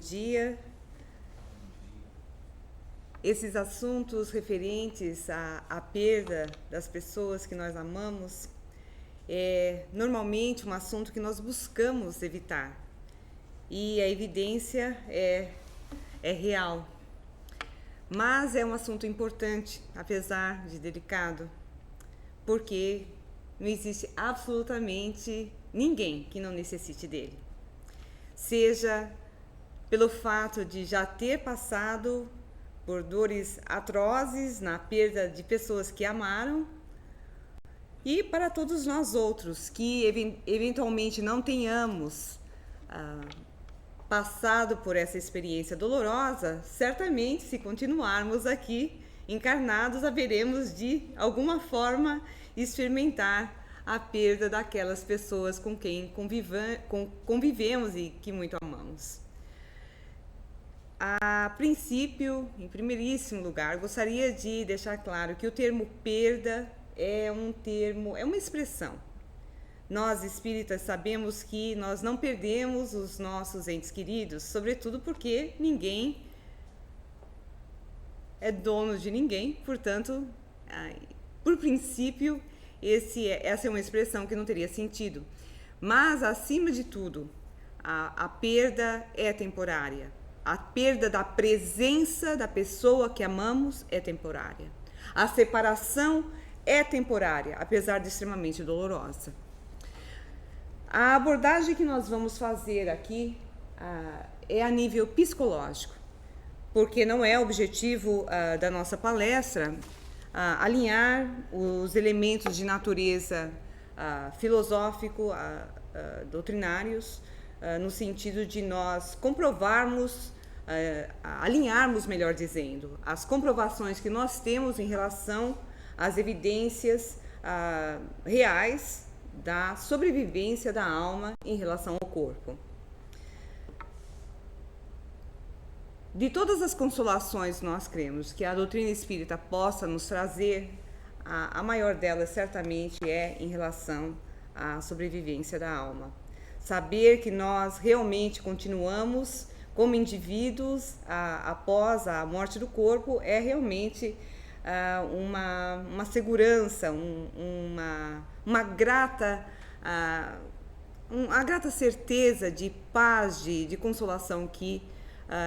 dia. Esses assuntos referentes à perda das pessoas que nós amamos é normalmente um assunto que nós buscamos evitar. E a evidência é real. Mas é um assunto importante, apesar de delicado, porque não existe absolutamente ninguém que não necessite dele. Seja pelo fato de já ter passado por dores atrozes na perda de pessoas que amaram, e para todos nós outros que eventualmente não tenhamos passado por essa experiência dolorosa, certamente, se continuarmos aqui encarnados, haveremos de alguma forma experimentar a perda daquelas pessoas com quem convivemos e que muito amamos. A princípio, em primeiríssimo lugar, gostaria de deixar claro que o termo perda é uma expressão. Nós espíritas sabemos que nós não perdemos os nossos entes queridos, sobretudo porque ninguém é dono de ninguém, portanto, por princípio, essa é uma expressão que não teria sentido. Mas, acima de tudo, a perda é temporária. A perda da presença da pessoa que amamos é temporária. A separação é temporária, apesar de extremamente dolorosa. A abordagem que nós vamos fazer aqui é a nível psicológico, porque não é objetivo da nossa palestra alinhar os elementos de natureza filosófico, doutrinários, no sentido de nós comprovarmos, alinharmos, melhor dizendo, as comprovações que nós temos em relação às evidências reais da sobrevivência da alma em relação ao corpo. De todas as consolações nós cremos que a doutrina espírita possa nos trazer, a maior delas certamente é em relação à sobrevivência da alma. Saber que nós realmente continuamos como indivíduos após a morte do corpo é realmente uma segurança, uma grata certeza de paz, de consolação que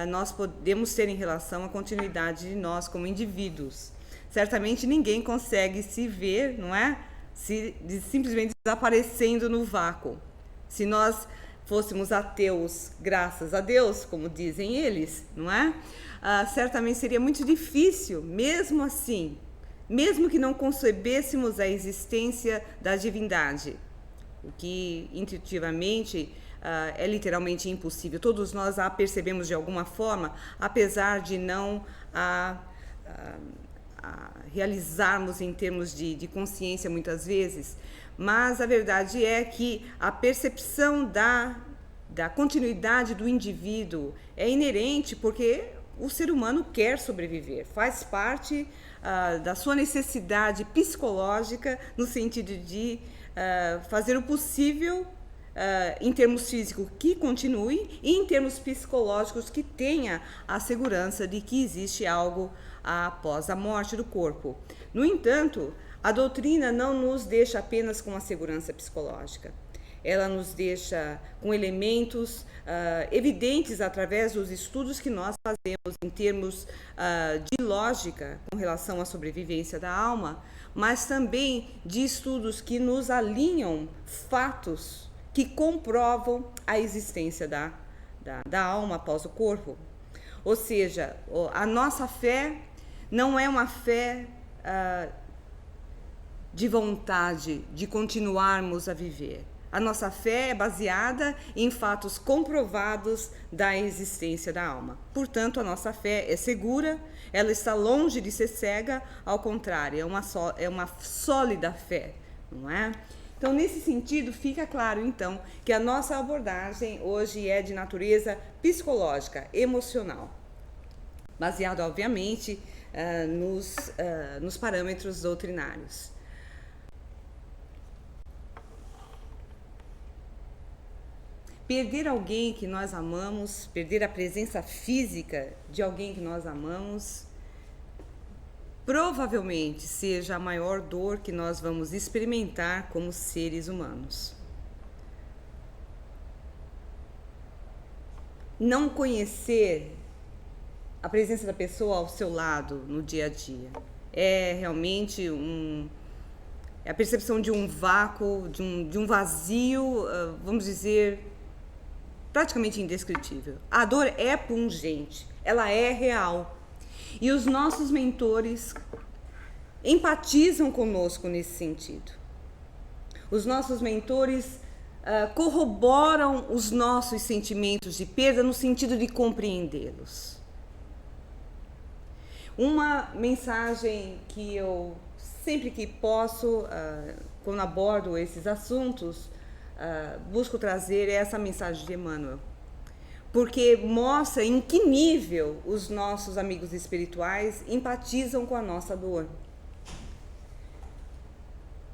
nós podemos ter em relação à continuidade de nós como indivíduos. Certamente ninguém consegue se ver, não é? Simplesmente desaparecendo no vácuo. Se nós fôssemos ateus, graças a Deus, como dizem eles, não é? Certamente seria muito difícil, mesmo assim, mesmo que não concebêssemos a existência da divindade, o que intuitivamente é literalmente impossível. Todos nós a percebemos de alguma forma, apesar de não realizarmos em termos de consciência muitas vezes. Mas a verdade é que a percepção da continuidade do indivíduo é inerente porque o ser humano quer sobreviver, faz parte da sua necessidade psicológica no sentido de fazer o possível em termos físicos que continue e em termos psicológicos que tenha a segurança de que existe algo após a morte do corpo. No entanto, a doutrina não nos deixa apenas com a segurança psicológica. Ela nos deixa com elementos evidentes através dos estudos que nós fazemos em termos de lógica com relação à sobrevivência da alma, mas também de estudos que nos alinham fatos que comprovam a existência da alma após o corpo. Ou seja, a nossa fé não é uma fé de vontade de continuarmos a viver. A nossa fé é baseada em fatos comprovados da existência da alma. Portanto, a nossa fé é segura, ela está longe de ser cega, ao contrário, é uma sólida fé, não é? Então, nesse sentido, fica claro, então, que a nossa abordagem hoje é de natureza psicológica, emocional, baseado, obviamente, nos parâmetros doutrinários. perder alguém que nós amamos, perder a presença física de alguém que nós amamos, provavelmente seja a maior dor que nós vamos experimentar como seres humanos. Não conhecer a presença da pessoa ao seu lado no dia a dia é realmente a percepção de um vácuo, de um vazio, vamos dizer, praticamente indescritível. A dor é pungente, ela é real. E os nossos mentores empatizam conosco nesse sentido. Os nossos mentores corroboram os nossos sentimentos de perda no sentido de compreendê-los. Uma mensagem que eu, sempre que posso, quando abordo esses assuntos, busco trazer essa mensagem de Emmanuel, porque mostra em que nível os nossos amigos espirituais empatizam com a nossa dor.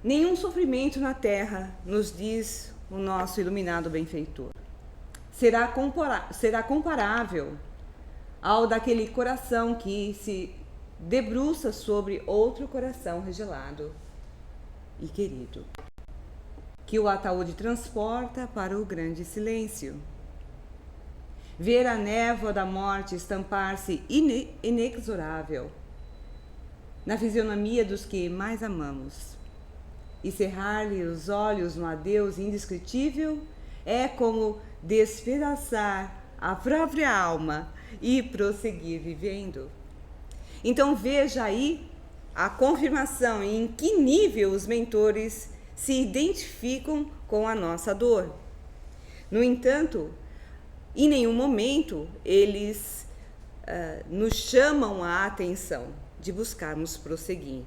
Nenhum sofrimento na terra, nos diz o nosso iluminado benfeitor, será comparável ao daquele coração que se debruça sobre outro coração regelado e querido, que o ataúde transporta para o grande silêncio. Ver a névoa da morte estampar-se inexorável na fisionomia dos que mais amamos e cerrar-lhe os olhos no adeus indescritível é como despedaçar a própria alma e prosseguir vivendo. Então veja aí a confirmação em que nível os mentores se identificam com a nossa dor. No entanto, em nenhum momento eles nos chamam a atenção de buscarmos prosseguir.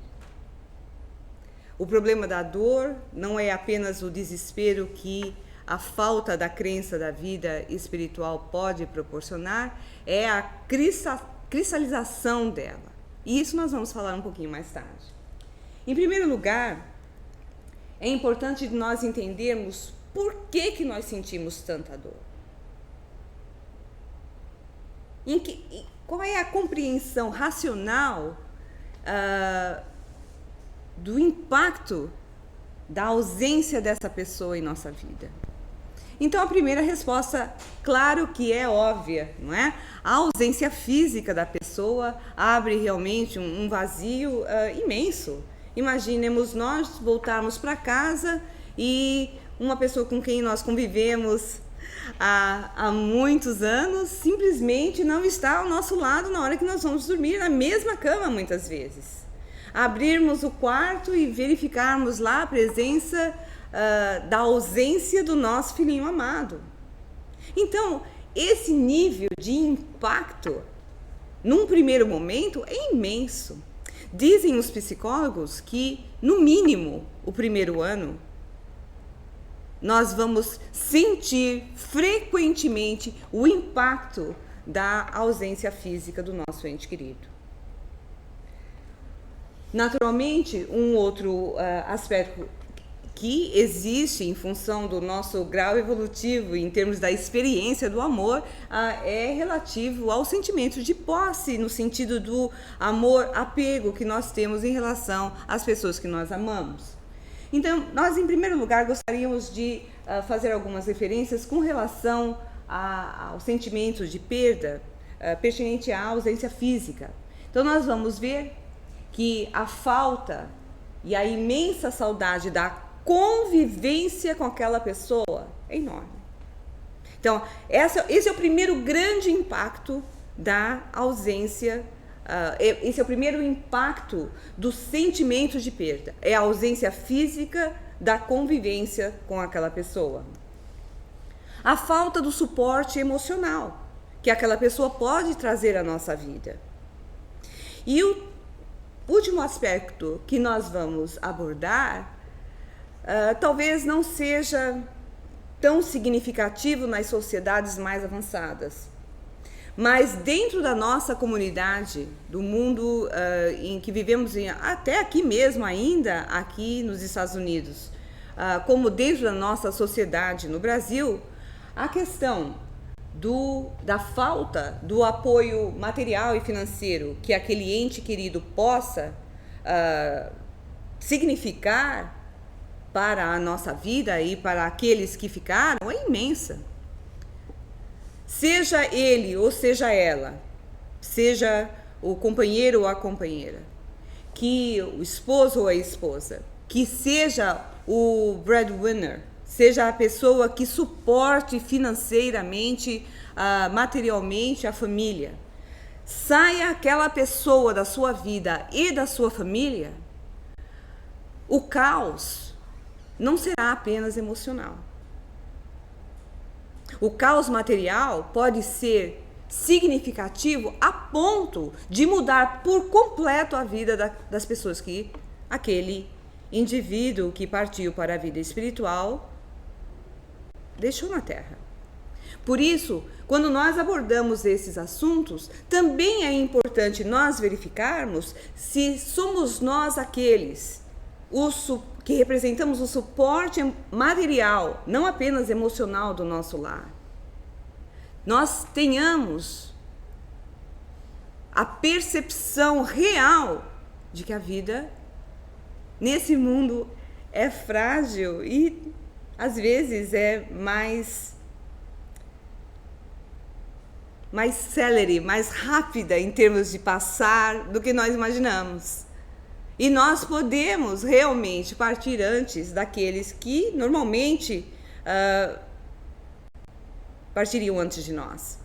O problema da dor não é apenas o desespero que a falta da crença da vida espiritual pode proporcionar, é a cristalização dela. E isso nós vamos falar um pouquinho mais tarde. Em primeiro lugar, é importante nós entendermos por que nós sentimos tanta dor. Qual é a compreensão racional do impacto da ausência dessa pessoa em nossa vida? Então, a primeira resposta, claro que é óbvia, não é? A ausência física da pessoa abre realmente um vazio imenso. Imaginemos nós voltarmos para casa e uma pessoa com quem nós convivemos há muitos anos simplesmente não está ao nosso lado na hora que nós vamos dormir, na mesma cama muitas vezes. Abrirmos o quarto e verificarmos lá a presença da ausência do nosso filhinho amado. Então, esse nível de impacto, num primeiro momento, é imenso. Dizem os psicólogos que, no mínimo, o primeiro ano, nós vamos sentir frequentemente o impacto da ausência física do nosso ente querido. Naturalmente, um outro aspecto que existe em função do nosso grau evolutivo em termos da experiência do amor é relativo ao sentimento de posse, no sentido do amor, apego que nós temos em relação às pessoas que nós amamos. Então, nós em primeiro lugar gostaríamos de fazer algumas referências com relação ao sentimento de perda pertinente à ausência física. Então, nós vamos ver que a falta e a imensa saudade da convivência com aquela pessoa é enorme. Então, esse é o primeiro grande impacto da ausência, esse é o primeiro impacto do sentimento de perda, é a ausência física da convivência com aquela pessoa. A falta do suporte emocional que aquela pessoa pode trazer à nossa vida. E o último aspecto que nós vamos abordar talvez não seja tão significativo nas sociedades mais avançadas, mas dentro da nossa comunidade, do mundo em que vivemos, até aqui mesmo ainda, aqui nos Estados Unidos, como dentro da nossa sociedade no Brasil, A questão da falta do apoio material e financeiro que aquele ente querido possa significar para a nossa vida e para aqueles que ficaram é imensa. Seja ele ou seja ela, seja o companheiro ou a companheira, que o esposo ou a esposa, que seja o breadwinner, seja a pessoa que suporte financeiramente, materialmente a família, saia aquela pessoa da sua vida e da sua família, o caos não será apenas emocional. O caos material pode ser significativo a ponto de mudar por completo a vida das pessoas que aquele indivíduo que partiu para a vida espiritual deixou na Terra. Por isso, quando nós abordamos esses assuntos, também é importante nós verificarmos se somos nós aqueles que representamos o suporte material, não apenas emocional do nosso lar. Nós tenhamos a percepção real de que a vida nesse mundo é frágil e às vezes é mais célere, mais rápida em termos de passar do que nós imaginamos. E nós podemos realmente partir antes daqueles que normalmente partiriam antes de nós.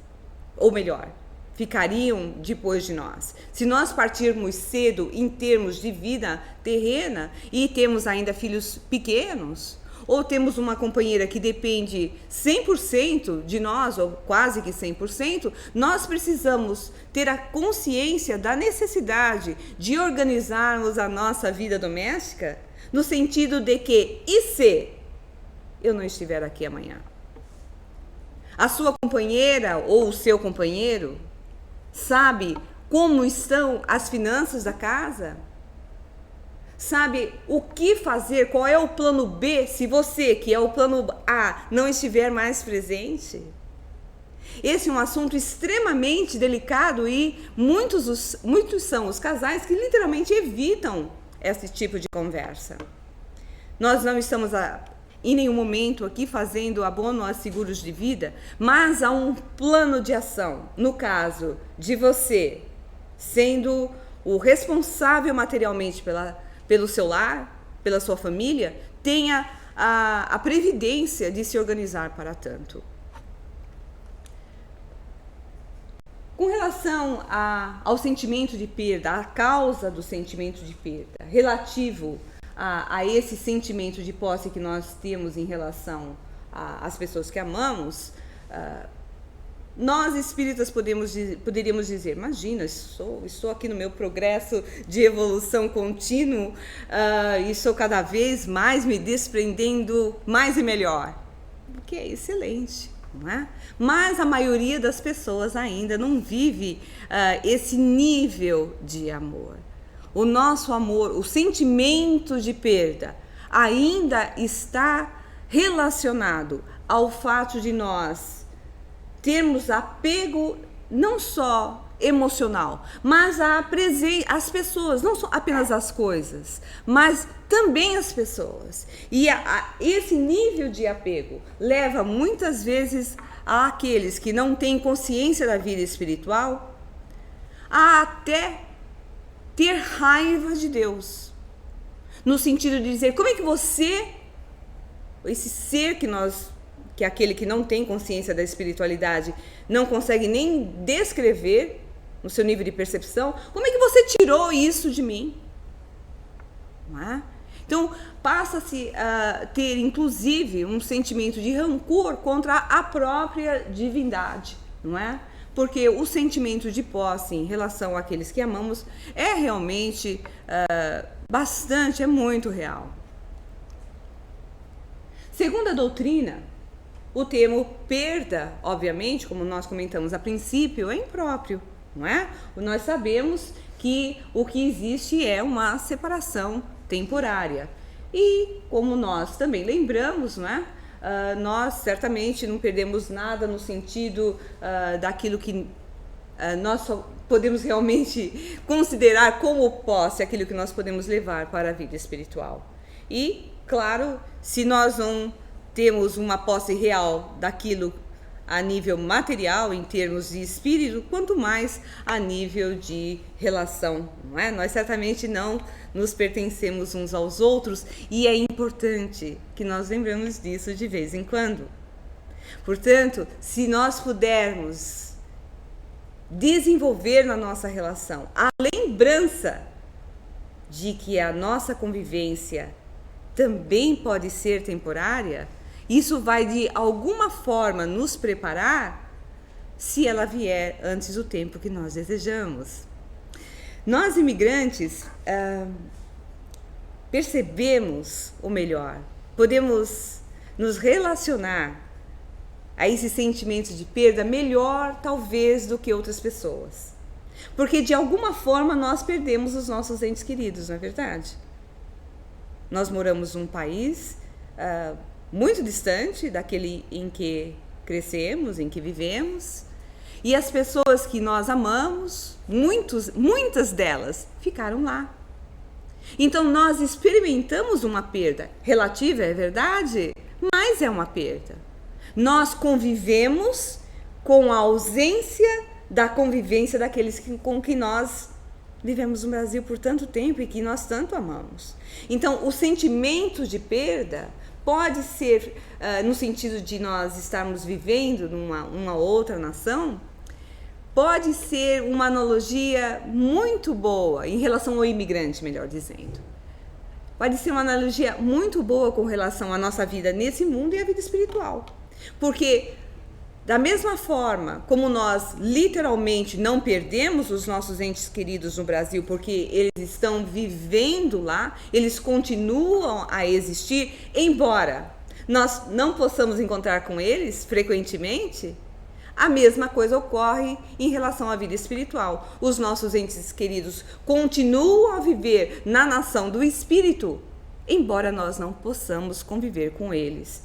Ou melhor, ficariam depois de nós. Se nós partirmos cedo em termos de vida terrena e temos ainda filhos pequenos, ou temos uma companheira que depende 100% de nós, ou quase que 100%, nós precisamos ter a consciência da necessidade de organizarmos a nossa vida doméstica no sentido de que, e se eu não estiver aqui amanhã? A sua companheira ou o seu companheiro sabe como estão as finanças da casa? Sabe o que fazer? Qual é o plano B se você, que é o plano A, não estiver mais presente? Esse é um assunto extremamente delicado e muitos são os casais que literalmente evitam esse tipo de conversa. Nós não estamos em nenhum momento aqui fazendo abono a seguros de vida, mas há um plano de ação. No caso de você sendo o responsável materialmente pelo seu lar, pela sua família, tenha a previdência de se organizar para tanto. Com relação ao sentimento de perda, a causa do sentimento de perda, relativo a esse sentimento de posse que nós temos em relação às pessoas que amamos, nós espíritas poderíamos dizer, imagina, estou aqui no meu progresso de evolução contínuo e estou cada vez mais me desprendendo mais e melhor. O que é excelente, não é? Mas a maioria das pessoas ainda não vive esse nível de amor. O nosso amor, o sentimento de perda ainda está relacionado ao fato de nós termos apego não só emocional, mas às pessoas, não só apenas às coisas, mas também às pessoas. E esse nível de apego leva muitas vezes àqueles que não têm consciência da vida espiritual a até ter raiva de Deus, no sentido de dizer, como é que você, esse ser que é aquele que não tem consciência da espiritualidade, não consegue nem descrever no seu nível de percepção, como é que você tirou isso de mim? Não é? Então, passa-se a ter, inclusive, um sentimento de rancor contra a própria divindade, não é? Porque o sentimento de posse em relação àqueles que amamos é realmente é muito real. Segundo a doutrina, o termo perda, obviamente, como nós comentamos a princípio, é impróprio, não é? Nós sabemos que o que existe é uma separação temporária. E, como nós também lembramos, não é? nós certamente não perdemos nada no sentido daquilo que nós só podemos realmente considerar como posse, aquilo que nós podemos levar para a vida espiritual. E, claro, se nós não temos uma posse real daquilo a nível material, em termos de espírito, quanto mais a nível de relação, não é? Nós certamente não nos pertencemos uns aos outros e é importante que nós lembremos disso de vez em quando. Portanto, se nós pudermos desenvolver na nossa relação a lembrança de que a nossa convivência também pode ser temporária, isso vai de alguma forma nos preparar se ela vier antes do tempo que nós desejamos. Nós imigrantes percebemos o melhor, podemos nos relacionar a esses sentimentos de perda melhor talvez do que outras pessoas. Porque de alguma forma nós perdemos os nossos entes queridos, não é verdade? Nós moramos num país muito distante daquele em que crescemos, em que vivemos, e as pessoas que nós amamos, muitas delas ficaram lá. Então nós experimentamos uma perda relativa, é verdade, mas é uma perda. Nós convivemos com a ausência da convivência daqueles com que nós vivemos no Brasil por tanto tempo e que nós tanto amamos. Então o sentimento de perda pode ser no sentido de nós estarmos vivendo numa outra nação, pode ser uma analogia muito boa em relação ao imigrante, melhor dizendo. Pode ser uma analogia muito boa com relação à nossa vida nesse mundo e à vida espiritual. Porque da mesma forma como nós literalmente não perdemos os nossos entes queridos no Brasil porque eles estão vivendo lá, eles continuam a existir, embora nós não possamos encontrar com eles frequentemente, a mesma coisa ocorre em relação à vida espiritual. Os nossos entes queridos continuam a viver na nação do espírito, embora nós não possamos conviver com eles.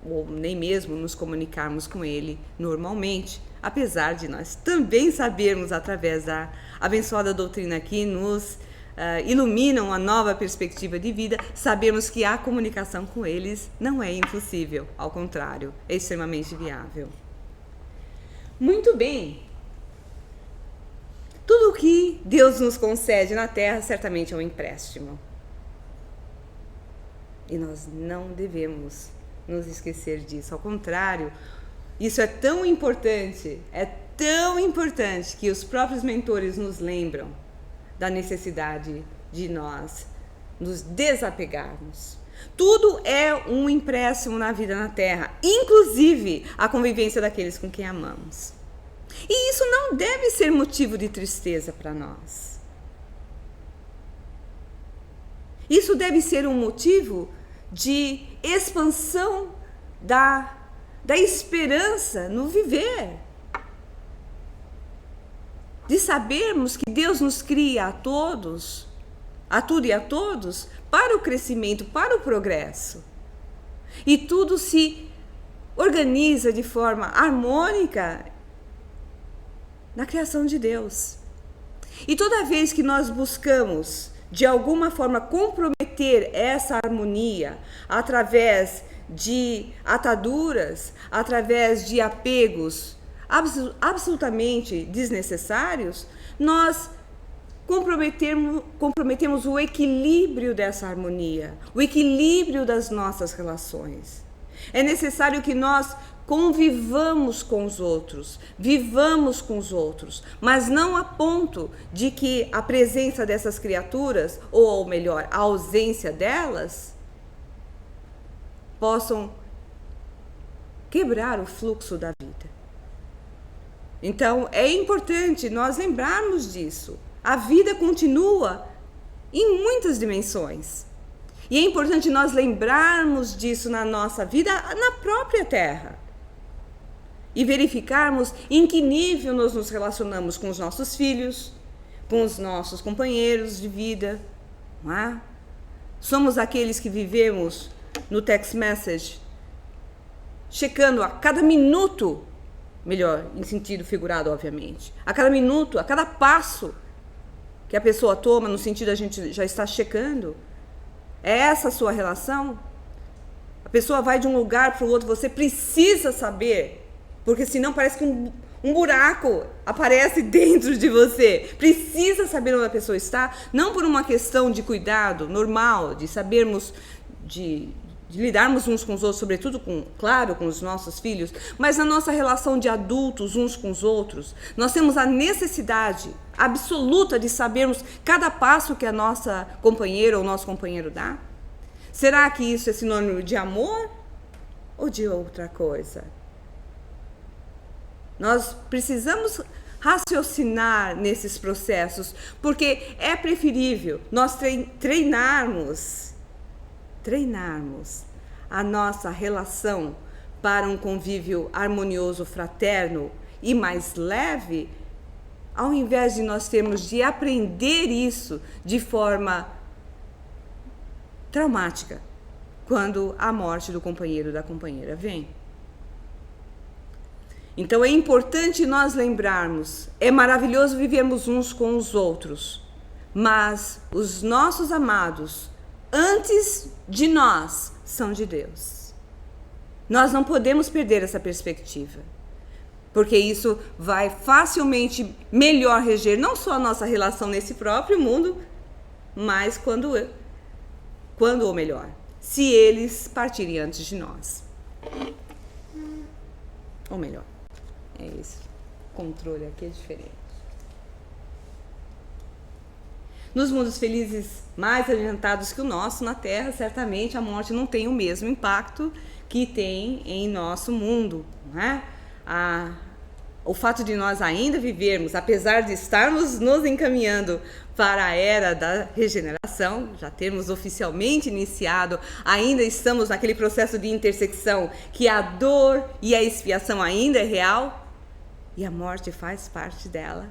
Ou nem mesmo nos comunicarmos com ele normalmente, apesar de nós também sabermos, através da abençoada doutrina que nos ilumina uma nova perspectiva de vida, sabemos que a comunicação com eles não é impossível, ao contrário, é extremamente viável. Muito bem. Tudo o que Deus nos concede na Terra certamente é um empréstimo. E nós não devemos nos esquecer disso. Ao contrário, isso é tão importante que os próprios mentores nos lembram da necessidade de nós nos desapegarmos. Tudo é um empréstimo na vida na Terra, inclusive a convivência daqueles com quem amamos. E isso não deve ser motivo de tristeza para nós. Isso deve ser um motivo de expansão da esperança no viver. De sabermos que Deus nos cria a todos, a tudo e a todos, para o crescimento, para o progresso. E tudo se organiza de forma harmônica na criação de Deus. E toda vez que nós buscamos, de alguma forma, comprometer essa harmonia através de ataduras, através de apegos absolutamente desnecessários, nós comprometemos o equilíbrio dessa harmonia, o equilíbrio das nossas relações. É necessário que nós convivamos com os outros, vivamos com os outros, mas não a ponto de que a presença dessas criaturas, ou melhor, a ausência delas, possam quebrar o fluxo da vida. Então, é importante nós lembrarmos disso. A vida continua em muitas dimensões. E é importante nós lembrarmos disso na nossa vida, na própria Terra. E verificarmos em que nível nós nos relacionamos com os nossos filhos, com os nossos companheiros de vida. Não é? Somos aqueles que vivemos no text message, checando a cada minuto, melhor, em sentido figurado, obviamente, a cada minuto, a cada passo que a pessoa toma, no sentido a gente já está checando? É essa a sua relação? A pessoa vai de um lugar para o outro, você precisa saber, porque senão parece que um buraco aparece dentro de você. Precisa saber onde a pessoa está, não por uma questão de cuidado normal, de sabermos, de lidarmos uns com os outros, sobretudo, claro, com os nossos filhos, mas na nossa relação de adultos uns com os outros. Nós temos a necessidade absoluta de sabermos cada passo que a nossa companheira ou o nosso companheiro dá. Será que isso é sinônimo de amor ou de outra coisa? Nós precisamos raciocinar nesses processos, porque é preferível nós treinarmos a nossa relação para um convívio harmonioso, fraterno e mais leve, ao invés de nós termos de aprender isso de forma traumática, quando a morte do companheiro ou da companheira vem. Então é importante nós lembrarmos, é maravilhoso vivermos uns com os outros, mas os nossos amados, antes de nós, são de Deus. Nós não podemos perder essa perspectiva, porque isso vai facilmente melhor reger não só a nossa relação nesse próprio mundo, mas quando ou melhor, se eles partirem antes de nós. Ou melhor, é esse controle aqui é diferente. Nos mundos felizes mais adiantados que o nosso, na Terra, certamente a morte não tem o mesmo impacto que tem em nosso mundo, não é? O fato de nós ainda vivermos, apesar de estarmos nos encaminhando para a era da regeneração, já termos oficialmente iniciado, ainda estamos naquele processo de intersecção que a dor e a expiação ainda é real e a morte faz parte dela.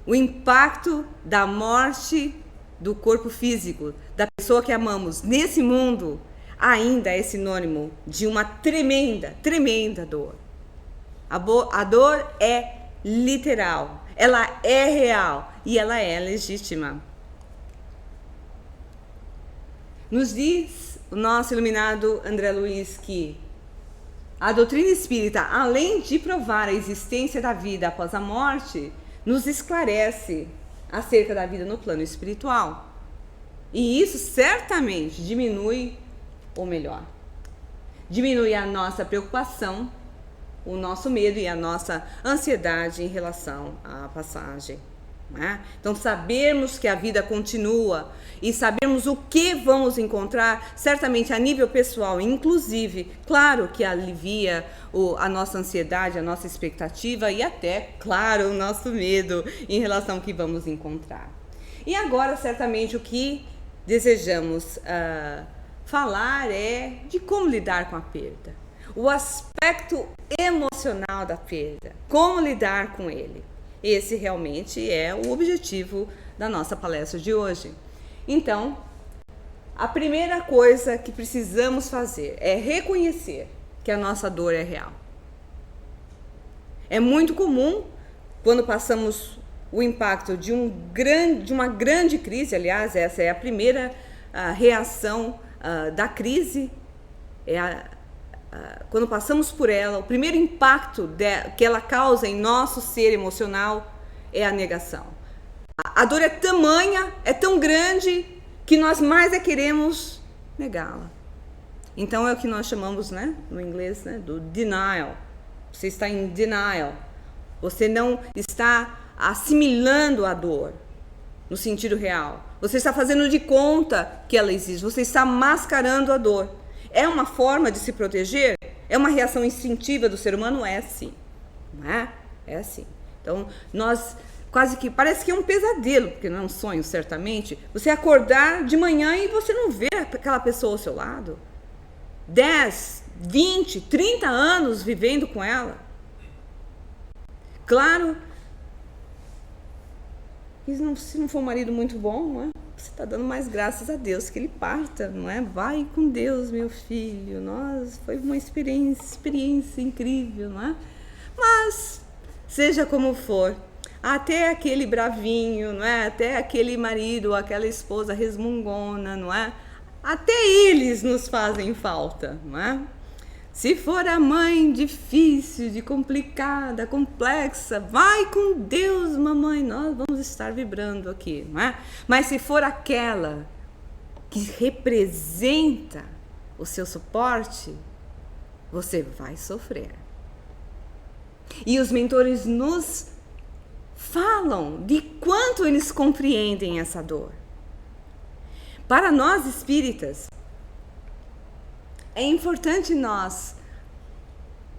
O impacto da morte do corpo físico, da pessoa que amamos nesse mundo, ainda é sinônimo de uma tremenda, tremenda dor. A dor é literal, ela é real e ela é legítima. Nos diz o nosso iluminado André Luiz que a doutrina espírita, além de provar a existência da vida após a morte, nos esclarece acerca da vida no plano espiritual. E isso certamente diminui, ou melhor, diminui a nossa preocupação, o nosso medo e a nossa ansiedade em relação à passagem. Né? Então, sabermos que a vida continua e sabermos o que vamos encontrar, certamente a nível pessoal, inclusive, claro que alivia a nossa ansiedade, a nossa expectativa e até, claro, o nosso medo em relação ao que vamos encontrar. E agora, certamente, o que desejamos falar é de como lidar com a perda. O aspecto emocional da perda, como lidar com ele. Esse realmente é o objetivo da nossa palestra de hoje. Então, a primeira coisa que precisamos fazer é reconhecer que a nossa dor é real. É muito comum, quando passamos o impacto de uma grande crise, aliás, essa é a primeira reação da crise, quando passamos por ela, o primeiro impacto que ela causa em nosso ser emocional é a negação. A dor é tamanha, é tão grande, que nós mais queremos negá-la. Então é o que nós chamamos, né, no inglês, né, do denial. Você está em denial. Você não está assimilando a dor no sentido real. Você está fazendo de conta que ela existe. Você está mascarando a dor. É uma forma de se proteger? É uma reação instintiva do ser humano? É sim. Não é? É sim. Então, nós quase que... Parece que é um pesadelo, porque não é um sonho, certamente. Você acordar de manhã e você não vê aquela pessoa ao seu lado. 10, 20, 30 anos vivendo com ela. Claro, se não for um marido muito bom, não é? você está dando mais graças a Deus que ele parta, não é? Vai com Deus, meu filho. Nossa, foi uma experiência incrível, não é? Mas, seja como for, até aquele bravinho, não é? Até aquele marido, aquela esposa resmungona, não é? Até eles nos fazem falta, não é? Se for a mãe difícil, de complicada, complexa, vai com Deus, mamãe, nós vamos estar vibrando aqui, não é? Mas se for aquela que representa o seu suporte, você vai sofrer. E os mentores nos falam de quanto eles compreendem essa dor. Para nós espíritas, é importante nós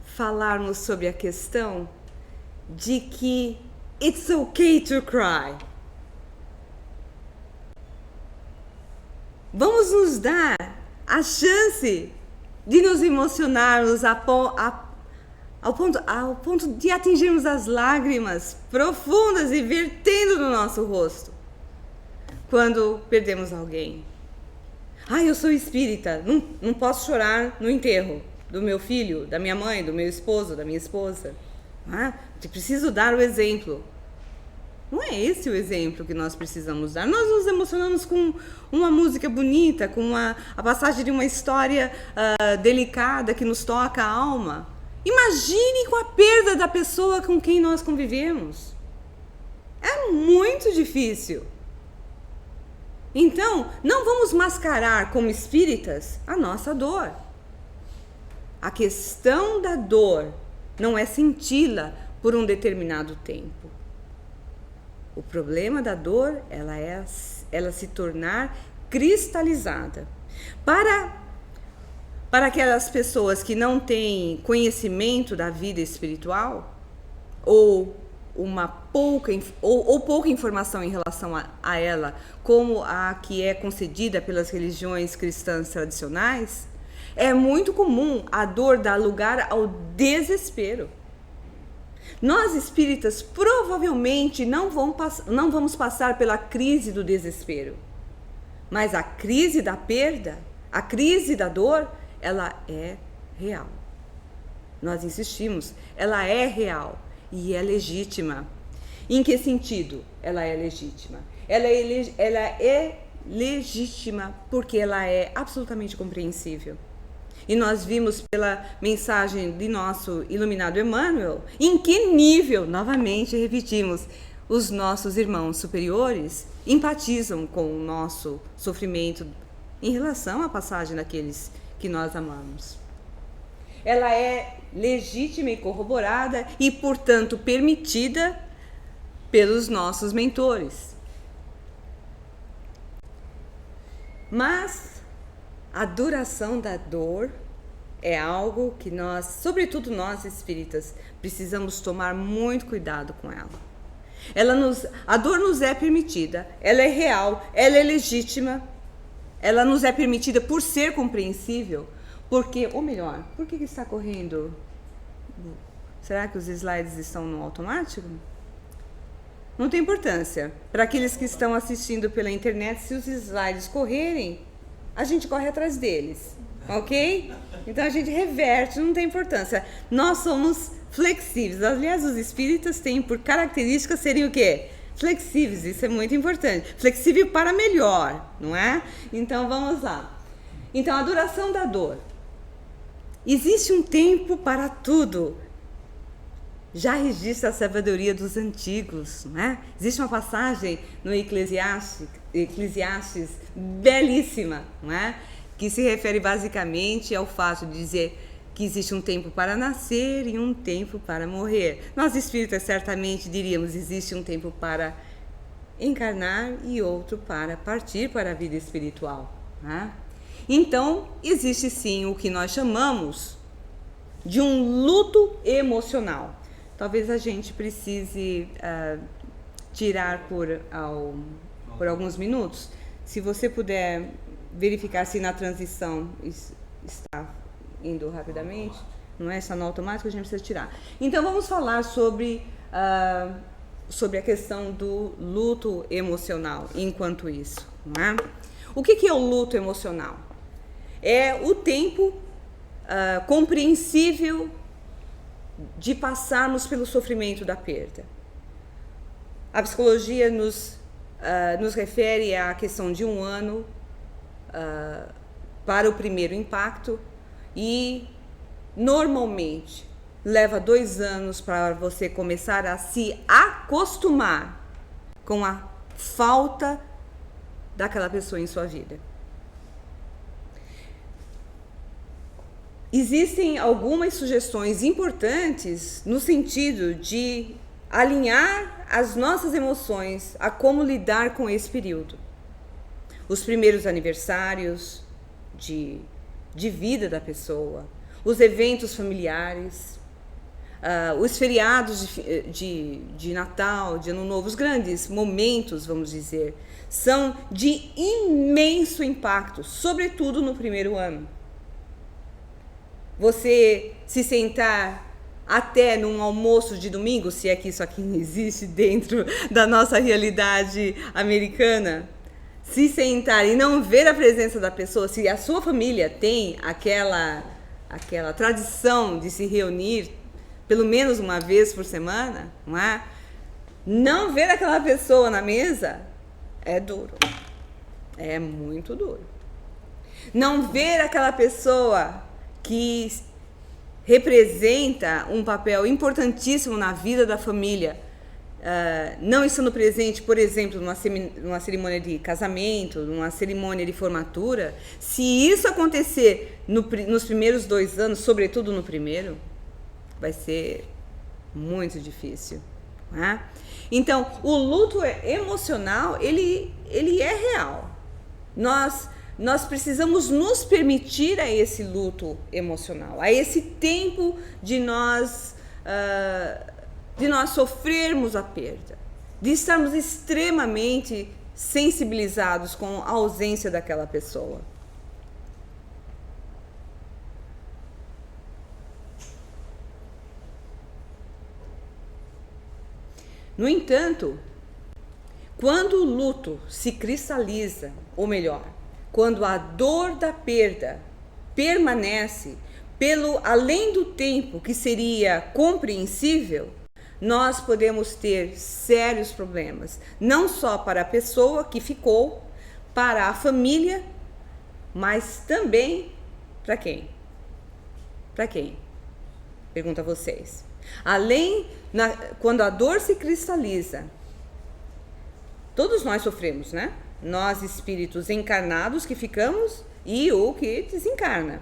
falarmos sobre a questão de que it's okay to cry. Vamos nos dar a chance de nos emocionarmos ao ponto de atingirmos as lágrimas profundas e vertendo no nosso rosto quando perdemos alguém. Eu sou espírita, não posso chorar no enterro do meu filho, da minha mãe, do meu esposo, da minha esposa. Preciso dar o exemplo. Não é esse o exemplo que nós precisamos dar. Nós nos emocionamos com uma música bonita, com a passagem de uma história delicada que nos toca a alma. Imagine com a perda da pessoa com quem nós convivemos. É muito difícil. Então, não vamos mascarar como espíritas a nossa dor. A questão da dor não é senti-la por um determinado tempo. O problema da dor, ela se tornar cristalizada. Para aquelas pessoas que não têm conhecimento da vida espiritual, ou pouca informação em relação a ela, como a que é concedida pelas religiões cristãs tradicionais, é muito comum a dor dar lugar ao desespero. Nós espíritas provavelmente não vamos passar pela crise do desespero, mas a crise da perda, a crise da dor, ela é real. Nós insistimos, ela é real. E é legítima. Em que sentido ela é legítima? Ela é legítima porque ela é absolutamente compreensível. E nós vimos pela mensagem de nosso iluminado Emmanuel em que nível, novamente repetimos, os nossos irmãos superiores empatizam com o nosso sofrimento em relação à passagem daqueles que nós amamos. Ela é legítima e corroborada e, portanto, permitida pelos nossos mentores. Mas a duração da dor é algo que nós, sobretudo nós espíritas, precisamos tomar muito cuidado com ela. A dor nos é permitida, ela é real, ela é legítima, ela nos é permitida por ser compreensível. Porque, ou melhor, por que está correndo? Será que os slides estão no automático? Não tem importância. Para aqueles que estão assistindo pela internet, se os slides correrem, a gente corre atrás deles, ok? Então a gente reverte, não tem importância. Nós somos flexíveis. Aliás, os espíritas têm por característica serem o quê? Flexíveis, isso é muito importante. Flexível para melhor, não é? Então vamos lá. Então a duração da dor. Existe um tempo para tudo. Já registra a sabedoria dos antigos, não é? Existe uma passagem no Eclesiastes belíssima, não é? Que se refere basicamente ao fato de dizer que existe um tempo para nascer e um tempo para morrer. Nós espíritas certamente diríamos existe um tempo para encarnar e outro para partir para a vida espiritual, não é? Então, existe sim o que nós chamamos de um luto emocional. Talvez a gente precise tirar por alguns minutos. Se você puder verificar se na transição está indo rapidamente, não é? Está no automático, a gente precisa tirar. Então, vamos falar sobre a questão do luto emocional enquanto isso. não é? O que é o luto emocional? É o tempo compreensível de passarmos pelo sofrimento da perda. A psicologia nos refere à questão de 1 ano para o primeiro impacto e normalmente leva 2 anos para você começar a se acostumar com a falta daquela pessoa em sua vida. Existem algumas sugestões importantes no sentido de alinhar as nossas emoções a como lidar com esse período. Os primeiros aniversários de vida da pessoa, os eventos familiares, os feriados de Natal, de Ano Novo, os grandes momentos, vamos dizer, são de imenso impacto, sobretudo no primeiro ano. Você se sentar até num almoço de domingo, se é que isso aqui não existe dentro da nossa realidade americana, se sentar e não ver a presença da pessoa, se a sua família tem aquela tradição de se reunir pelo menos uma vez por semana, não é? Não ver aquela pessoa na mesa é duro, é muito duro. Não ver aquela pessoa que representa um papel importantíssimo na vida da família, não estando presente, por exemplo, numa cerimônia de casamento, numa cerimônia de formatura, se isso acontecer nos primeiros 2 anos, sobretudo no primeiro, vai ser muito difícil, né? Então, o luto emocional, ele é real. Nós precisamos nos permitir a esse luto emocional, a esse tempo de nós sofrermos a perda, de estarmos extremamente sensibilizados com a ausência daquela pessoa. No entanto, quando o luto se cristaliza, ou melhor, quando a dor da perda permanece além do tempo que seria compreensível, nós podemos ter sérios problemas, não só para a pessoa que ficou, para a família, mas também para quem? Para quem? Pergunto a vocês. Quando a dor se cristaliza, todos nós sofremos, né? Nós, espíritos encarnados que ficamos e o que desencarna.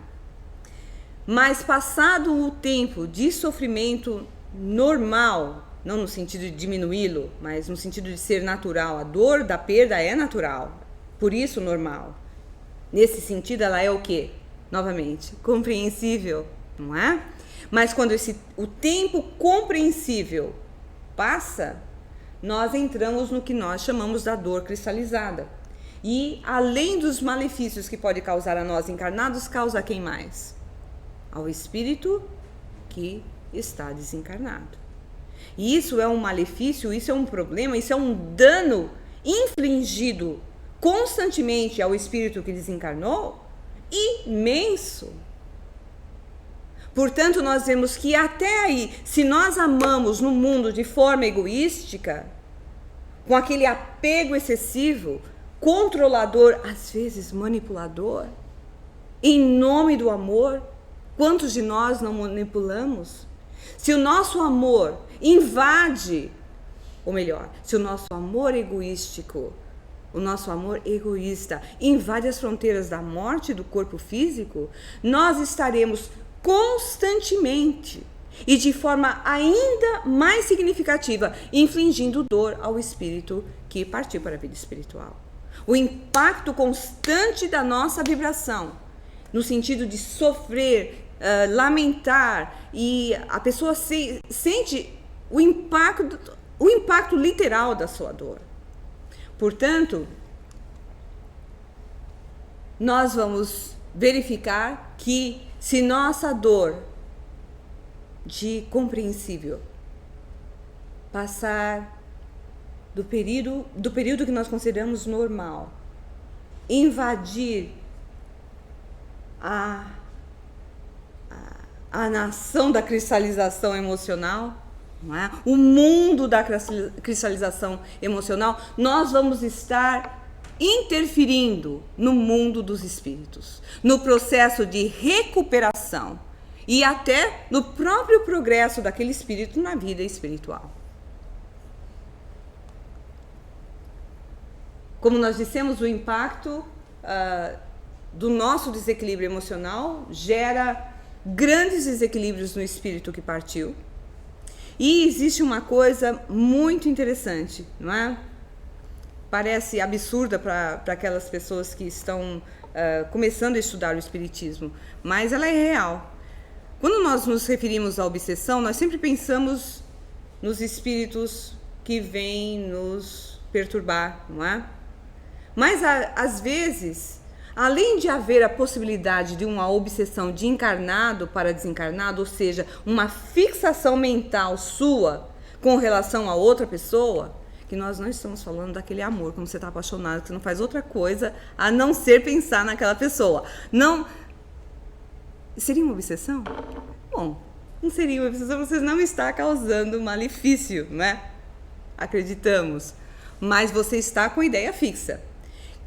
Mas passado o tempo de sofrimento normal, não no sentido de diminuí-lo, mas no sentido de ser natural, a dor da perda é natural, por isso normal. Nesse sentido, ela é o quê? Novamente, compreensível, não é? Mas quando o tempo compreensível passa, nós entramos no que nós chamamos da dor cristalizada. E, além dos malefícios que pode causar a nós encarnados, causa a quem mais? Ao espírito que está desencarnado. E isso é um malefício, isso é um problema, isso é um dano infligido constantemente ao espírito que desencarnou, imenso. Portanto, nós vemos que até aí, se nós amamos no mundo de forma egoística, com aquele apego excessivo, controlador, às vezes manipulador, em nome do amor, quantos de nós não manipulamos? Se o nosso amor invade, ou melhor, se o nosso amor egoístico, o nosso amor egoísta invade as fronteiras da morte do corpo físico, nós estaremos constantemente e de forma ainda mais significativa infligindo dor ao espírito que partiu para a vida espiritual. O impacto constante da nossa vibração, no sentido de sofrer, lamentar, e a pessoa sente o impacto literal da sua dor. Portanto, nós vamos verificar que se nossa dor de compreensível passar do período que nós consideramos normal, invadir a nação da cristalização emocional, não é? O mundo da cristalização emocional, nós vamos estar interferindo no mundo dos espíritos, no processo de recuperação e até no próprio progresso daquele espírito na vida espiritual. Como nós dissemos, o impacto do nosso desequilíbrio emocional gera grandes desequilíbrios no espírito que partiu. E existe uma coisa muito interessante, não é? Parece absurda para aquelas pessoas que estão começando a estudar o espiritismo, mas ela é real. Quando nós nos referimos à obsessão, nós sempre pensamos nos espíritos que vêm nos perturbar, não é? Mas às vezes, além de haver a possibilidade de uma obsessão de encarnado para desencarnado, ou seja, uma fixação mental sua com relação a outra pessoa, que nós não estamos falando daquele amor, quando você está apaixonado, que você não faz outra coisa a não ser pensar naquela pessoa. Não. Seria uma obsessão? Bom, não seria uma obsessão, você não está causando malefício, né? Acreditamos. Mas você está com a ideia fixa.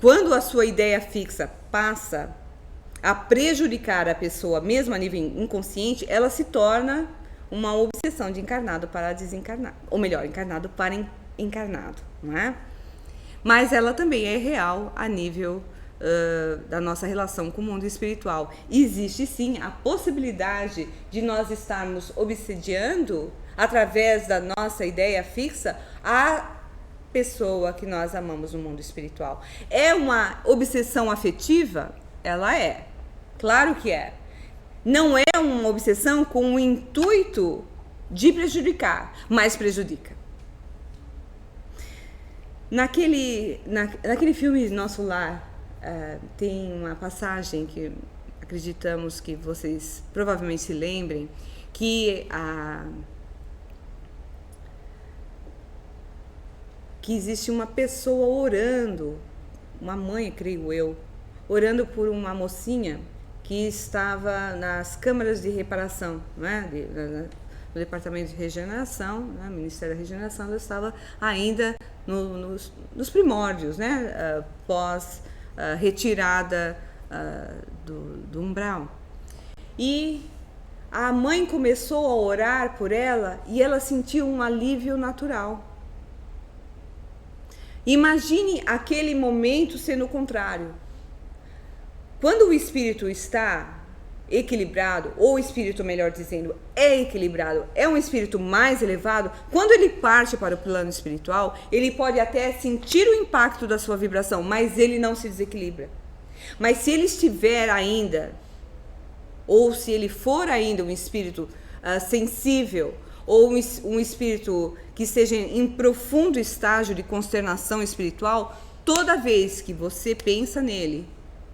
Quando a sua ideia fixa passa a prejudicar a pessoa, mesmo a nível inconsciente, ela se torna uma obsessão de encarnado para desencarnado. Ou melhor, encarnado para encarnado, não é? Mas ela também é real a nível da nossa relação com o mundo espiritual. Existe sim a possibilidade de nós estarmos obsediando, através da nossa ideia fixa, a pessoa que nós amamos no mundo espiritual. É uma obsessão afetiva? Ela é. Claro que é. Não é uma obsessão com o intuito de prejudicar, mas prejudica. Naquele filme Nosso Lar, tem uma passagem que acreditamos que vocês provavelmente se lembrem, que existe uma pessoa orando, uma mãe, creio eu, orando por uma mocinha que estava nas câmaras de reparação, não é? No Departamento de Regeneração, né? Ministério da Regeneração, ela estava ainda nos primórdios, né? Pós retirada do umbral. E a mãe começou a orar por ela e ela sentiu um alívio natural. Imagine aquele momento sendo o contrário. Quando o espírito está equilibrado, ou o espírito, melhor dizendo, é equilibrado, é um espírito mais elevado, quando ele parte para o plano espiritual, ele pode até sentir o impacto da sua vibração, mas ele não se desequilibra. Mas se ele estiver ainda, ou se ele for ainda um espírito sensível, ou um espírito que esteja em profundo estágio de consternação espiritual, toda vez que você pensa nele,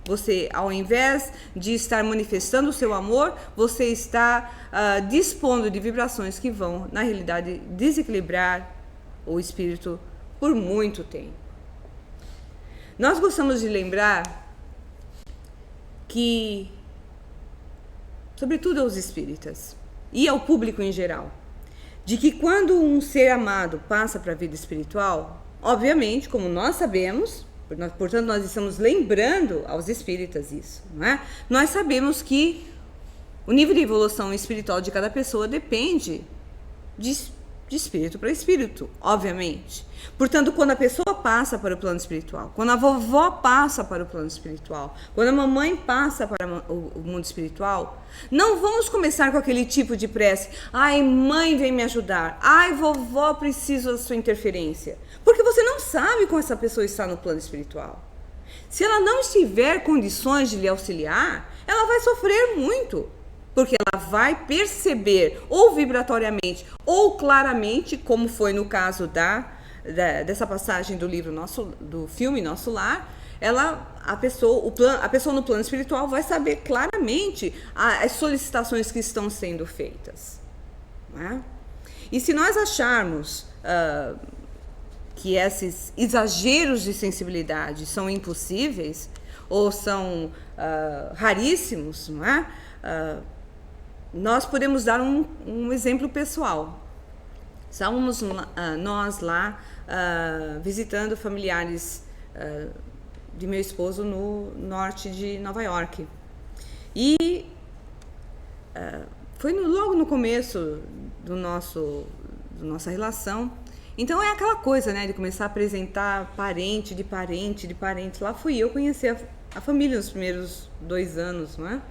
você, ao invés de estar manifestando o seu amor, você está dispondo de vibrações que vão, na realidade, desequilibrar o espírito por muito tempo. Nós gostamos de lembrar que, sobretudo aos espíritas e ao público em geral, de que quando um ser amado passa para a vida espiritual, obviamente, como nós sabemos, portanto nós estamos lembrando aos espíritas isso, não é? Nós sabemos que o nível de evolução espiritual de cada pessoa depende de espírito para espírito, obviamente. Portanto, quando a pessoa passa para o plano espiritual, quando a vovó passa para o plano espiritual, quando a mamãe passa para o mundo espiritual, não vamos começar com aquele tipo de prece: ai, mãe, vem me ajudar, ai, vovó, preciso da sua interferência, porque você não sabe como essa pessoa está no plano espiritual. Se ela não estiver condições de lhe auxiliar, ela vai sofrer muito, porque ela vai perceber, ou vibratoriamente, ou claramente, como foi no caso dessa passagem do livro do filme Nosso Lar, a pessoa no plano espiritual vai saber claramente as solicitações que estão sendo feitas, não é? E se nós acharmos que esses exageros de sensibilidade são impossíveis, ou são raríssimos, não é? Nós podemos dar um exemplo pessoal. Estávamos nós lá visitando familiares de meu esposo no norte de Nova York. E foi logo no começo da nossa relação. Então é aquela coisa, né, de começar a apresentar parente de parente de parente. Lá fui eu conhecer a família nos primeiros 2 anos, não é?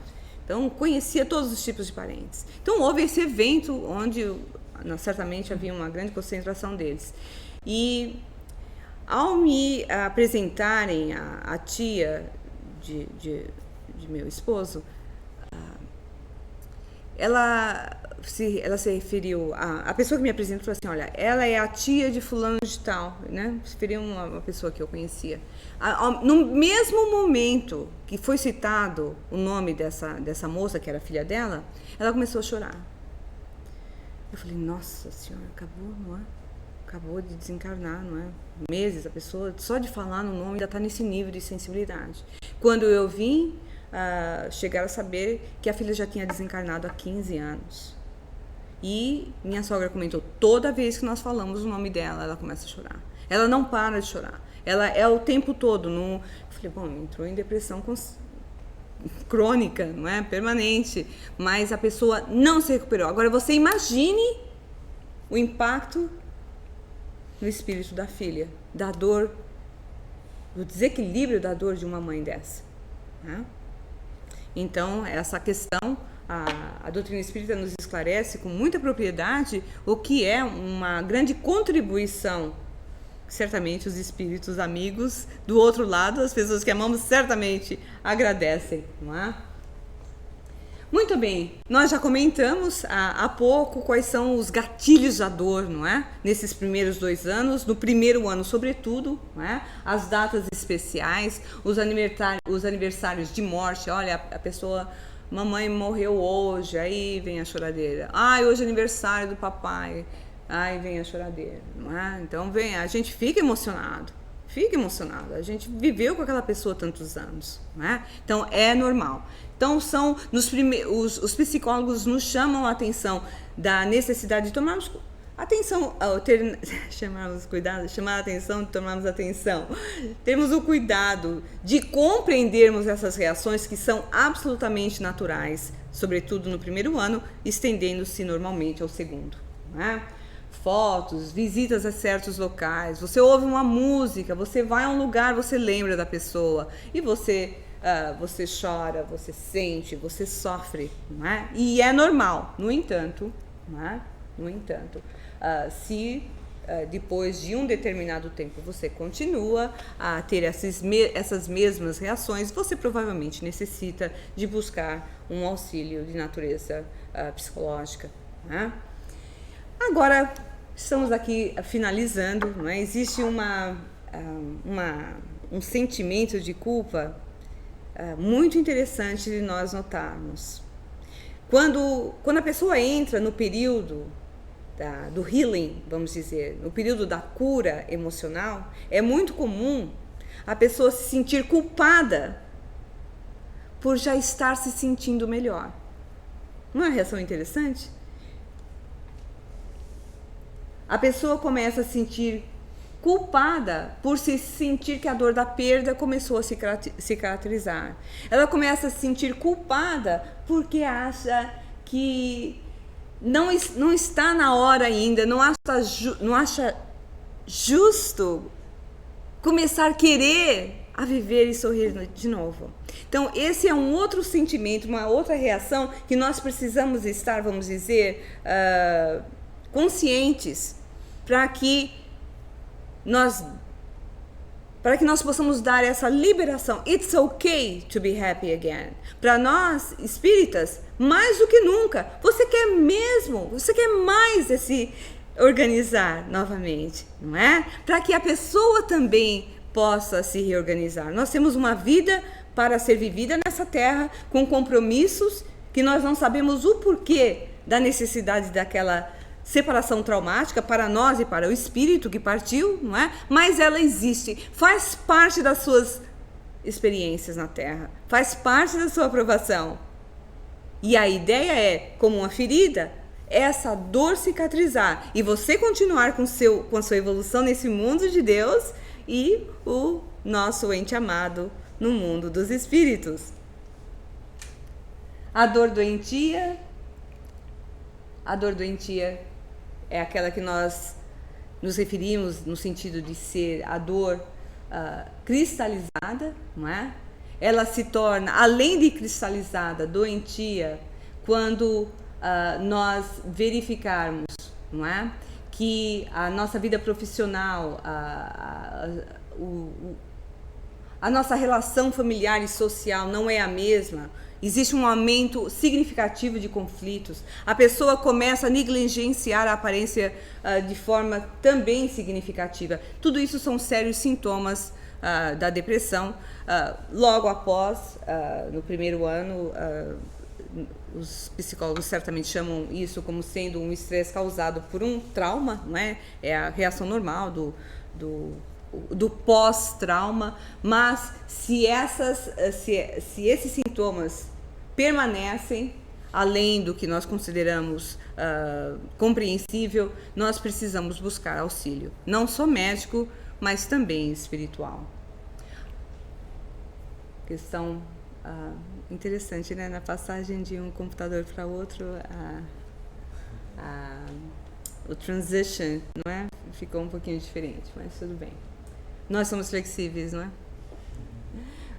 Então conhecia todos os tipos de parentes. Então houve esse evento onde certamente havia uma grande concentração deles. E ao me apresentarem a tia de meu esposo, ela se referiu a pessoa que me apresentou, falou assim: olha, ela é a tia de fulano de tal, né? Se referiu a uma pessoa que eu conhecia. No mesmo momento que foi citado o nome dessa moça, que era filha dela, ela começou a chorar. Eu falei: nossa senhora, acabou, não é? Acabou de desencarnar, não é? Meses, a pessoa, só de falar no nome, ainda está nesse nível de sensibilidade. Quando eu vim chegar a saber que a filha já tinha desencarnado há 15 anos. E minha sogra comentou: toda vez que nós falamos o nome dela, ela começa a chorar. Ela não para de chorar. Ela é o tempo todo. Eu falei: bom, entrou em depressão crônica, não é? Permanente. Mas a pessoa não se recuperou. Agora você imagine o impacto no espírito da filha, da dor, do desequilíbrio da dor de uma mãe dessa, né? Então, essa questão, a doutrina espírita nos esclarece com muita propriedade o que é uma grande contribuição. Certamente os espíritos amigos do outro lado, as pessoas que amamos, certamente agradecem, não é? Muito bem, nós já comentamos há pouco quais são os gatilhos da dor, não é? Nesses primeiros 2 anos, no primeiro ano sobretudo, não é? As datas especiais, os aniversários de morte. Olha, a pessoa, mamãe morreu hoje, aí vem a choradeira. Hoje é aniversário do papai, aí vem a choradeira, não é? Então a gente fica emocionado, a gente viveu com aquela pessoa tantos anos, não é? Então é normal. Então, os psicólogos nos chamam a atenção da necessidade de tomarmos atenção, chamar a atenção de tomarmos atenção. Temos o cuidado de compreendermos essas reações que são absolutamente naturais, sobretudo no primeiro ano, estendendo-se normalmente ao segundo, não é? Fotos, visitas a certos locais, você ouve uma música, você vai a um lugar, você lembra da pessoa e você chora, você sente, você sofre, não é? E é normal. No entanto, não é? Se depois de um determinado tempo você continua a ter essas mesmas reações, você provavelmente necessita de buscar um auxílio de natureza psicológica, não é? Agora, estamos aqui finalizando, não é? Existe um sentimento de culpa muito interessante de nós notarmos. Quando a pessoa entra no período do healing, vamos dizer, no período da cura emocional, é muito comum a pessoa se sentir culpada por já estar se sentindo melhor. Não é uma reação interessante? A pessoa começa a sentir culpada por se sentir que a dor da perda começou a se caracterizar. Ela começa a se sentir culpada porque acha que não está na hora ainda, não acha justo começar a querer a viver e sorrir de novo. Então, esse é um outro sentimento, uma outra reação que nós precisamos estar, vamos dizer, conscientes para que nós possamos dar essa liberação. It's okay to be happy again. Para nós, espíritas, mais do que nunca, você quer mais se organizar novamente, não é? Para que a pessoa também possa se reorganizar. Nós temos uma vida para ser vivida nessa terra, com compromissos que nós não sabemos o porquê da necessidade daquela separação traumática para nós e para o espírito que partiu, não é? Mas ela existe, faz parte das suas experiências na Terra, faz parte da sua aprovação. E a ideia é, como uma ferida, essa dor cicatrizar e você continuar com a sua evolução nesse mundo de Deus e o nosso ente amado no mundo dos espíritos. A dor doentia é aquela que nós nos referimos no sentido de ser a dor cristalizada, não é? Ela se torna, além de cristalizada, doentia, quando nós verificarmos, não é? Que a nossa vida profissional, a nossa relação familiar e social não é a mesma, existe um aumento significativo de conflitos, a pessoa começa a negligenciar a aparência de forma também significativa. Tudo isso são sérios sintomas da depressão. Logo após, no primeiro ano, os psicólogos certamente chamam isso como sendo um estresse causado por um trauma, não é? É a reação normal do pós-trauma, mas se esses sintomas permanecem além do que nós consideramos compreensível, nós precisamos buscar auxílio, não só médico, mas também espiritual. Questão interessante, né? Na passagem de um computador para outro, o transition, não é? Ficou um pouquinho diferente, mas tudo bem. Nós somos flexíveis, não é?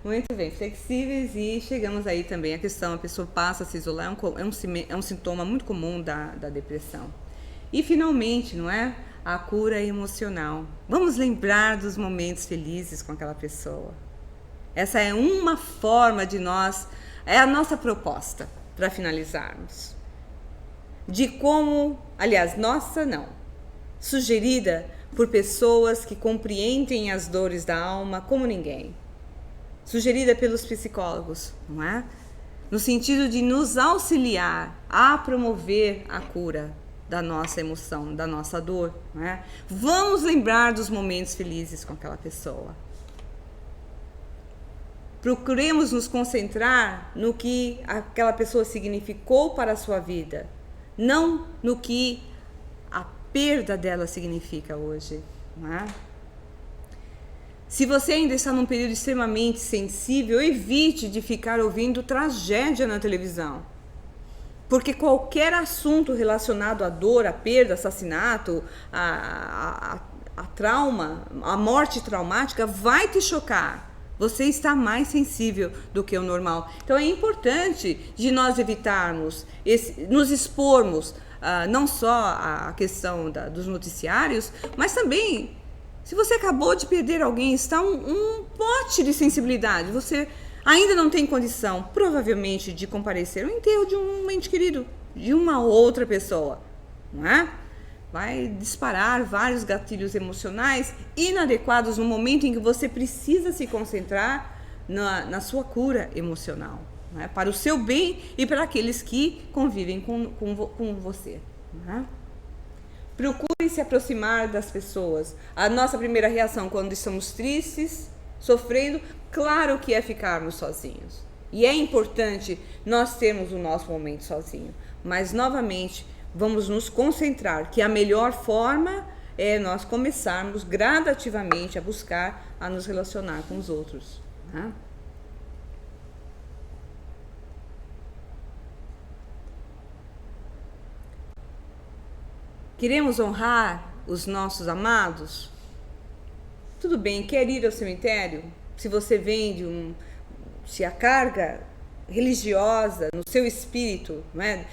Muito bem, flexíveis, e chegamos aí também à questão, a pessoa passa a se isolar, é um sintoma muito comum da depressão. E finalmente, não é? A cura emocional. Vamos lembrar dos momentos felizes com aquela pessoa. Essa é uma forma de é a nossa proposta para finalizarmos. De como, aliás, sugerida por pessoas que compreendem as dores da alma como ninguém. Sugerida pelos psicólogos, não é? No sentido de nos auxiliar a promover a cura da nossa emoção, da nossa dor, não é? Vamos lembrar dos momentos felizes com aquela pessoa. Procuremos nos concentrar no que aquela pessoa significou para a sua vida, não no que a perda dela significa hoje, não é? Se você ainda está num período extremamente sensível, evite de ficar ouvindo tragédia na televisão. Porque qualquer assunto relacionado à dor, à perda, assassinato, a trauma, a morte traumática vai te chocar. Você está mais sensível do que o normal. Então é importante de nós evitarmos, nos expormos, não só à questão dos noticiários, mas também, se você acabou de perder alguém, está um pote de sensibilidade, você ainda não tem condição, provavelmente, de comparecer ao enterro de um ente querido, de uma outra pessoa, não é? Vai disparar vários gatilhos emocionais inadequados no momento em que você precisa se concentrar na sua cura emocional, não é? Para o seu bem e para aqueles que convivem com você, não é? Procure se aproximar das pessoas. A nossa primeira reação quando estamos tristes, sofrendo, claro que é ficarmos sozinhos. E é importante nós termos o nosso momento sozinho. Mas, novamente, vamos nos concentrar que a melhor forma é nós começarmos gradativamente a buscar a nos relacionar com os outros, né? Queremos honrar os nossos amados? Tudo bem, quer ir ao cemitério? Se você vem se a carga religiosa no seu espírito, não é?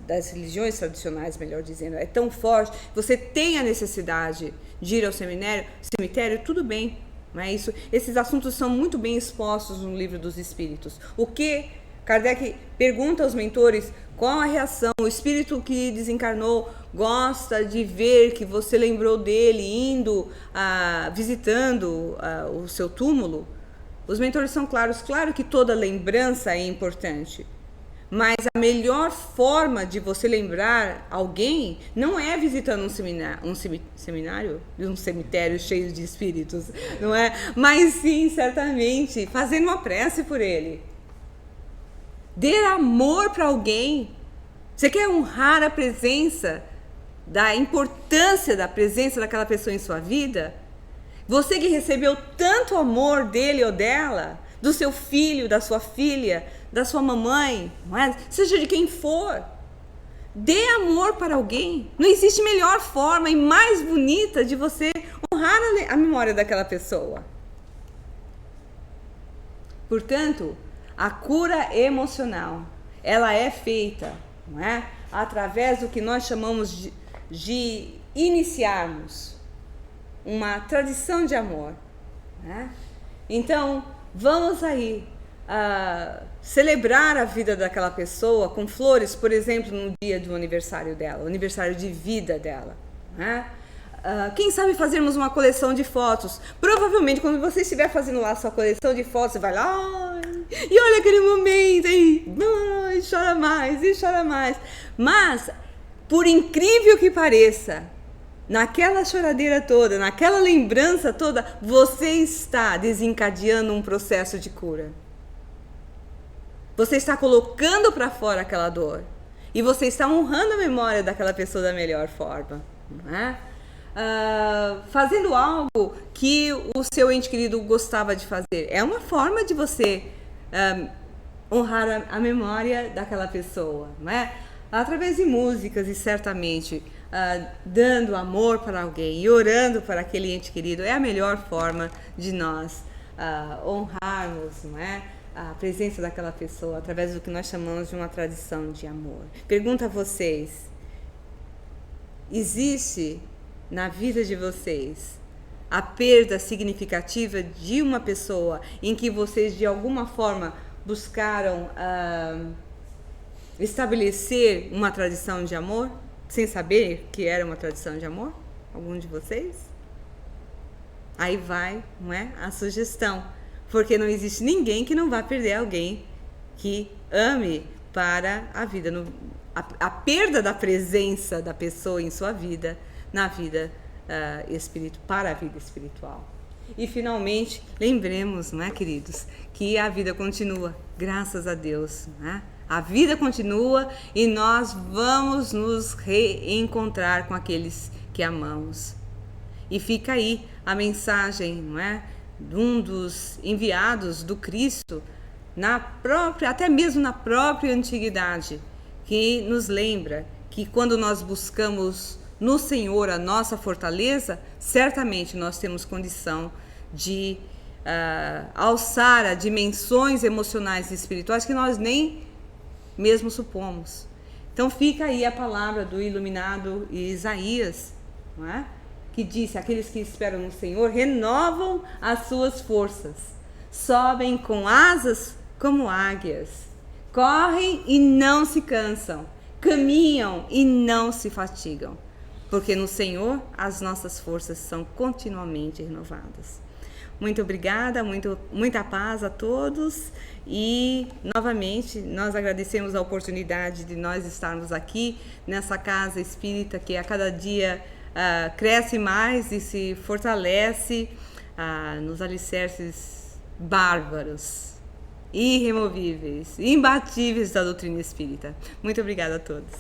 das religiões tradicionais, melhor dizendo, é tão forte, você tem a necessidade de ir ao cemitério, tudo bem, não é isso? Esses assuntos são muito bem expostos no Livro dos Espíritos. O que Kardec pergunta aos mentores: qual a reação? O espírito que desencarnou gosta de ver que você lembrou dele indo, visitando o seu túmulo? Os mentores são claros, claro que toda lembrança é importante, Mas a melhor forma de você lembrar alguém não é visitando um cemitério cheio de espíritos, não é? Mas sim, certamente, fazendo uma prece por ele. Dê amor para alguém. Você quer honrar a presença, da importância da presença daquela pessoa em sua vida? Você que recebeu tanto amor dele ou dela, do seu filho, da sua filha, da sua mamãe, não é? Seja de quem for, dê amor para alguém. Não existe melhor forma e mais bonita de você honrar a memória daquela pessoa. Portanto, a cura emocional, ela é feita, não é? Através do que nós chamamos de iniciarmos uma tradição de amor, né? Então, vamos aí celebrar a vida daquela pessoa com flores, por exemplo, no dia do aniversário dela, o aniversário de vida dela, né? Quem sabe fazermos uma coleção de fotos. Provavelmente, quando você estiver fazendo lá a sua coleção de fotos, você vai lá e olha aquele momento aí, e chora mais, e chora mais. Mas, por incrível que pareça, naquela choradeira toda, naquela lembrança toda, você está desencadeando um processo de cura. Você está colocando para fora aquela dor. E você está honrando a memória daquela pessoa da melhor forma, não é? Fazendo algo que o seu ente querido gostava de fazer. É uma forma de você honrar a memória daquela pessoa, não é? Através de músicas e certamente dando amor para alguém e orando para aquele ente querido é a melhor forma de nós honrarmos, não é? A presença daquela pessoa através do que nós chamamos de uma tradição de amor. Pergunto a vocês: existe na vida de vocês a perda significativa de uma pessoa em que vocês de alguma forma buscaram estabelecer uma tradição de amor sem saber que era uma tradição de amor? Algum de vocês? Aí vai, não é, a sugestão, porque não existe ninguém que não vá perder alguém que ame para a vida. A perda da presença da pessoa em sua vida, na vida para a vida espiritual. E finalmente, lembremos, não é, queridos, que a vida continua, graças a Deus, não é? A vida continua e nós vamos nos reencontrar com aqueles que amamos. E fica aí a mensagem, não é, de um dos enviados do Cristo, até mesmo na própria antiguidade, que nos lembra que quando nós buscamos no Senhor a nossa fortaleza, certamente nós temos condição de alçar a dimensões emocionais e espirituais que nós nem mesmo supomos. Então fica aí a palavra do iluminado Isaías, não é? Que disse: aqueles que esperam no Senhor renovam as suas forças, sobem com asas como águias, correm e não se cansam, caminham e não se fatigam, porque no Senhor as nossas forças são continuamente renovadas. Muito obrigada, muita paz a todos e novamente nós agradecemos a oportunidade de nós estarmos aqui nessa casa espírita que a cada dia cresce mais e se fortalece nos alicerces bárbaros, irremovíveis, imbatíveis da doutrina espírita. Muito obrigada a todos.